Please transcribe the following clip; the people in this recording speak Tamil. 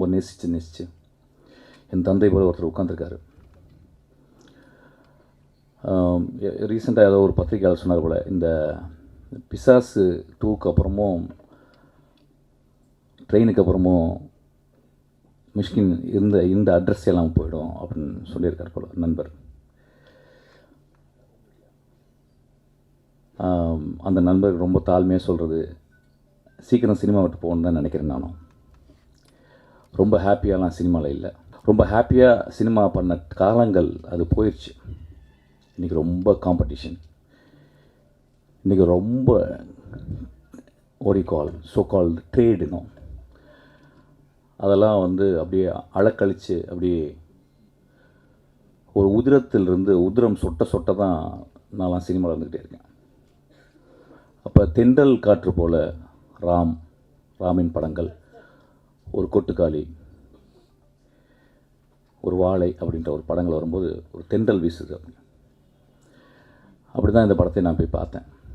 ரொம்ப நேசித்து என் தந்தை போல ஒருத்தர் உட்காந்துருக்காரு. ரீசெண்டாக ஏதோ ஒரு பத்திரிகையாளர் சொன்னார் போல், இந்த பிசாசு 2க்கு அப்புறமும் ட்ரெயினுக்கு அப்புறமும் மிஷ்கின் இந்த அட்ரஸ் எல்லாம் போயிடும் அப்படின்னு சொல்லியிருக்கார் போல் நண்பர். அந்த நண்பருக்கு ரொம்ப தாழ்மையாக சொல்கிறது, சீக்கிரம் சினிமா விட்டு போகணுன்னு தான் நினைக்கிறேன். நானும் ரொம்ப ஹாப்பியாலாம் சினிமாவில் இல்லை. ரொம்ப ஹாப்பியாக சினிமா பண்ண காலங்கள் அது போயிடுச்சு. இன்றைக்கி ரொம்ப காம்படிஷன், இன்றைக்கி ரொம்ப சோ கால் ட்ரேடுனும் அதெல்லாம் அப்படியே அழக்கழித்து அப்படியே ஒரு உதிரம் சொட்ட தான் நான்லாம் சினிமாவில் வந்துக்கிட்டே இருக்கேன். அப்போ தென்றல் காற்று போல் ராமின் படங்கள், ஒரு கொட்டுக்காளி, ஒரு வாழை அப்படின்ற ஒரு படங்கள் வரும்போது ஒரு தென்றல் வீசுது. அப்படி தான் இந்த படத்தை நான் போய் பார்த்தேன்.